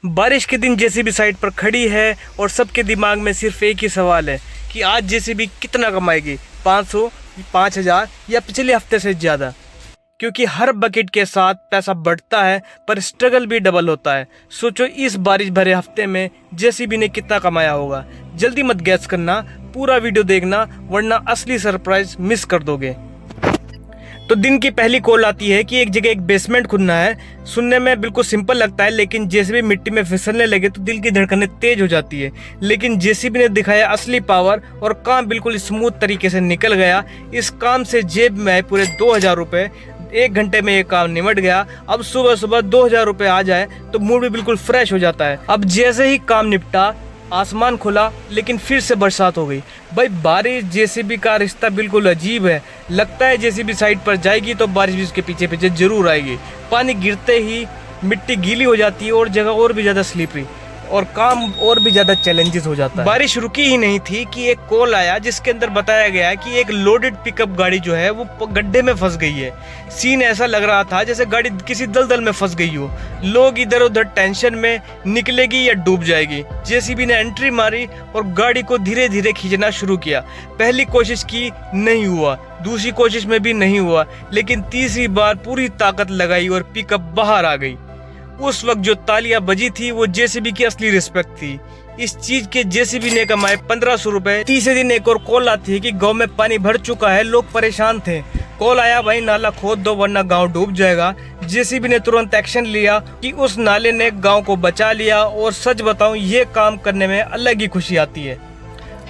बारिश के दिन जेसीबी साइट पर खड़ी है और सबके दिमाग में सिर्फ एक ही सवाल है कि आज जेसीबी कितना कमाएगी, 500, 5000 या पिछले हफ्ते से ज़्यादा। क्योंकि हर बकेट के साथ पैसा बढ़ता है पर स्ट्रगल भी डबल होता है। सोचो इस बारिश भरे हफ्ते में जेसीबी ने कितना कमाया होगा। जल्दी मत गैस करना, पूरा वीडियो देखना वरना असली सरप्राइज मिस कर दोगे। तो दिन की पहली कॉल आती है कि एक जगह एक बेसमेंट खुदना है। सुनने में बिल्कुल सिंपल लगता है, लेकिन जेसीबी मिट्टी में फिसलने लगे तो दिल की धड़कनें तेज हो जाती है। लेकिन जेसीबी ने दिखाया असली पावर और काम बिल्कुल स्मूथ तरीके से निकल गया। इस काम से जेब में आए पूरे 2000 रुपये। 1 घंटे में ये काम निमट गया। अब सुबह सुबह 2000 रुपये आ जाए तो मूड भी बिल्कुल फ्रेश हो जाता है। अब जैसे ही काम निपटा आसमान खुला, लेकिन फिर से बरसात हो गई। भाई बारिश जेसीबी का रिश्ता बिल्कुल अजीब है। लगता है जेसीबी साइड पर जाएगी तो बारिश भी उसके पीछे पीछे जरूर आएगी। पानी गिरते ही मिट्टी गीली हो जाती है और जगह और भी ज़्यादा स्लिपरी और काम और भी ज़्यादा चैलेंजेस हो जाता है। बारिश रुकी ही नहीं थी कि एक कॉल आया जिसके अंदर बताया गया कि एक लोडेड पिकअप गाड़ी जो है वो गड्ढे में फंस गई है। सीन ऐसा लग रहा था जैसे गाड़ी किसी दलदल में फंस गई हो। लोग इधर उधर टेंशन में, निकलेगी या डूब जाएगी। जेसीबी ने एंट्री मारी और गाड़ी को धीरे धीरे खींचना शुरू किया। पहली कोशिश की, नहीं हुआ। दूसरी कोशिश में भी नहीं हुआ, लेकिन तीसरी बार पूरी ताकत लगाई और पिकअप बाहर आ गई। उस वक्त जो तालियां बजी थी वो जेसीबी की असली रिस्पेक्ट थी। इस चीज के जेसीबी ने कमाए 1500 रुपए। तीसरे दिन एक और कॉल आती है कि गांव में पानी भर चुका है, लोग परेशान थे। कॉल आया, भाई नाला खोद दो वरना गांव डूब जाएगा। जेसीबी ने तुरंत एक्शन लिया कि उस नाले ने गांव को बचा लिया। और सच बताऊं, ये काम करने में अलग ही खुशी आती है।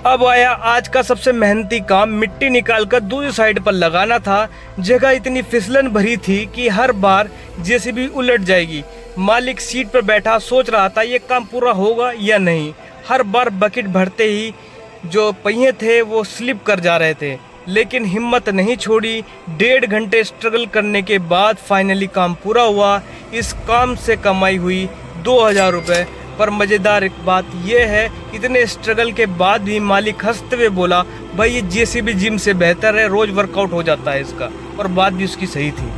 अब आया आज का सबसे मेहनती काम। मिट्टी निकालकर दूसरी साइड पर लगाना था। जगह इतनी फिसलन भरी थी कि हर बार जेसीबी उलट जाएगी। मालिक सीट पर बैठा सोच रहा था ये काम पूरा होगा या नहीं। हर बार बकेट भरते ही जो पहिए थे वो स्लिप कर जा रहे थे, लेकिन हिम्मत नहीं छोड़ी। 1.5 घंटे स्ट्रगल करने के बाद फाइनली काम पूरा हुआ। इस काम से कमाई हुई 2000 रुपये। पर मज़ेदार एक बात यह है, इतने स्ट्रगल के बाद भी मालिक हंसते हुए बोला, भाई ये जेसीबी जिम से बेहतर है, रोज वर्कआउट हो जाता है इसका। और बात भी उसकी सही थी।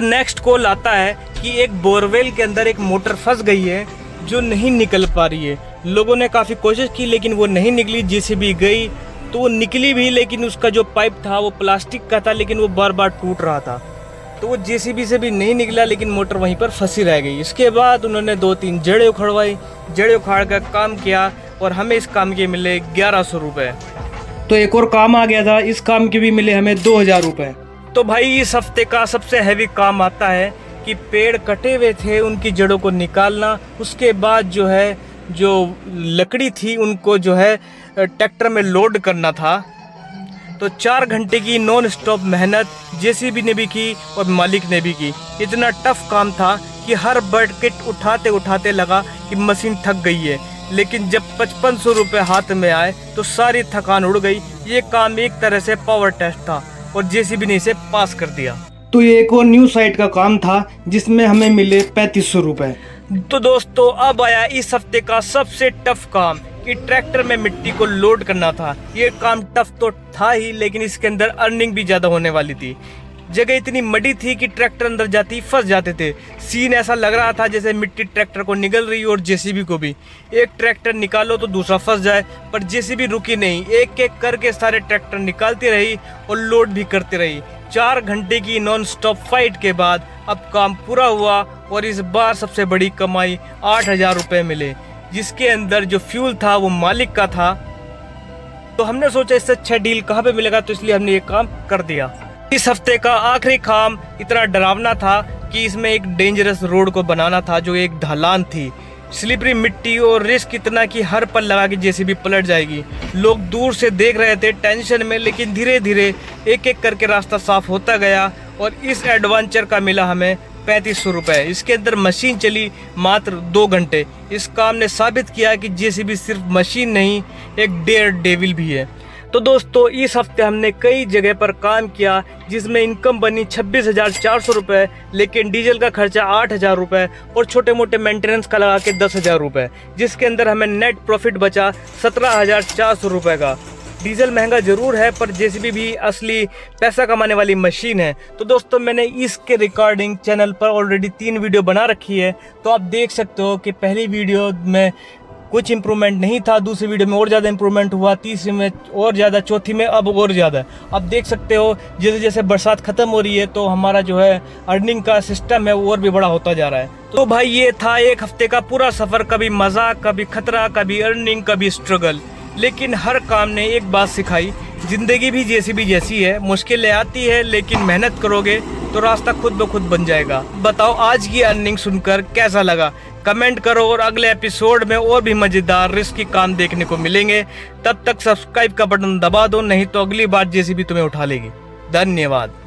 नेक्स्ट कॉल आता है कि एक बोरवेल के अंदर एक मोटर फंस गई है जो नहीं निकल पा रही है। लोगों ने काफ़ी कोशिश की लेकिन वो नहीं निकली। जेसीबी गई तो वो निकली भी, लेकिन उसका जो पाइप था वो प्लास्टिक का था, लेकिन वो बार बार टूट रहा था। तो वो जेसीबी से भी नहीं निकला, लेकिन मोटर वहीं पर फंसी रह गई। इसके बाद उन्होंने 2-3 जड़ें उखड़वाई। जड़ें उखाड़ कर काम किया और हमें इस काम के मिले 1100 रुपये। तो एक और काम आ गया था, इस काम के भी मिले हमें 2000 रुपये। तो भाई इस हफ्ते का सबसे हैवी काम आता है कि पेड़ कटे हुए थे उनकी जड़ों को निकालना। उसके बाद जो है जो लकड़ी थी उनको जो है ट्रैक्टर में लोड करना था। तो 4 घंटे की नॉन स्टॉप मेहनत जेसीबी ने भी की और मालिक ने भी की। इतना टफ काम था कि हर बकेट उठाते उठाते लगा कि मशीन थक गई है। लेकिन जब 5500 रुपये हाथ में आए तो सारी थकान उड़ गई। ये काम एक तरह से पावर टेस्ट था और जेसीबी ने इसे पास कर दिया। तो ये एक और न्यू साइट का काम था जिसमें हमें मिले 3500 रुपये। तो दोस्तों अब आया इस हफ्ते का सबसे टफ काम कि ट्रैक्टर में मिट्टी को लोड करना था। ये काम टफ तो था ही, लेकिन इसके अंदर अर्निंग भी ज़्यादा होने वाली थी। जगह इतनी मडी थी कि ट्रैक्टर अंदर जाते ही फंस जाते थे। सीन ऐसा लग रहा था जैसे मिट्टी ट्रैक्टर को निगल रही और जेसीबी को भी। एक ट्रैक्टर निकालो तो दूसरा फंस जाए, पर जेसीबी रुकी नहीं। एक एक करके सारे ट्रैक्टर निकालती रही और लोड भी करती रही। 4 घंटे की नॉन स्टॉप फाइट के बाद अब काम पूरा हुआ और इस बार सबसे बड़ी कमाई 8000 रुपये मिले, जिसके अंदर जो फ्यूल था वो मालिक का था। तो हमने सोचा इससे अच्छा डील कहाँ पे मिलेगा, तो इसलिए हमने ये काम कर दिया। इस हफ्ते का आखिरी काम इतना डरावना था कि इसमें एक डेंजरस रोड को बनाना था जो एक ढलान थी। स्लिपरी मिट्टी और रिस्क इतना कि हर पल लगा कि जेसीबी पलट जाएगी। लोग दूर से देख रहे थे टेंशन में, लेकिन धीरे धीरे एक एक करके रास्ता साफ होता गया और इस एडवेंचर का मिला हमें 3500 रुपये। इसके अंदर मशीन चली मात्र 2 घंटे। इस काम ने साबित किया कि जेसीबी सिर्फ मशीन नहीं, एक डेयर डेविल भी है। तो दोस्तों इस हफ्ते हमने कई जगह पर काम किया जिसमें इनकम बनी 26,400 रुपये, लेकिन डीजल का खर्चा 8,000 रुपये और छोटे मोटे मेंटेनेंस का लगा के 10,000 रुपये, जिसके अंदर हमें नेट प्रॉफिट बचा 17,400 रुपये का। डीजल महंगा ज़रूर है पर जेसीबी भी असली पैसा कमाने वाली मशीन है। तो दोस्तों मैंने इसके रिकॉर्डिंग चैनल पर ऑलरेडी 3 वीडियो बना रखी है, तो आप देख सकते हो कि पहली वीडियो में कुछ इम्प्रूवमेंट नहीं था, दूसरी वीडियो में और ज़्यादा इम्प्रूवमेंट हुआ, तीसरी में और ज़्यादा, चौथी में अब और ज़्यादा। आप देख सकते हो जैसे जैसे बरसात ख़त्म हो रही है तो हमारा जो है अर्निंग का सिस्टम है वो और भी बड़ा होता जा रहा है। तो भाई ये था एक हफ्ते का पूरा सफ़र, कभी मज़ा, कभी खतरा, कभी अर्निंग, कभी स्ट्रगल, लेकिन हर काम ने एक बात सिखाई, ज़िंदगी भी जेसीबी जैसी है, मुश्किलें आती है लेकिन मेहनत करोगे तो रास्ता खुद ब खुद बन जाएगा। बताओ आज की अर्निंग सुनकर कैसा लगा, कमेंट करो और अगले एपिसोड में और भी मज़ेदार रिस्की काम देखने को मिलेंगे। तब तक सब्सक्राइब का बटन दबा दो, नहीं तो अगली बार जेसीबी तुम्हें उठा लेगी। धन्यवाद।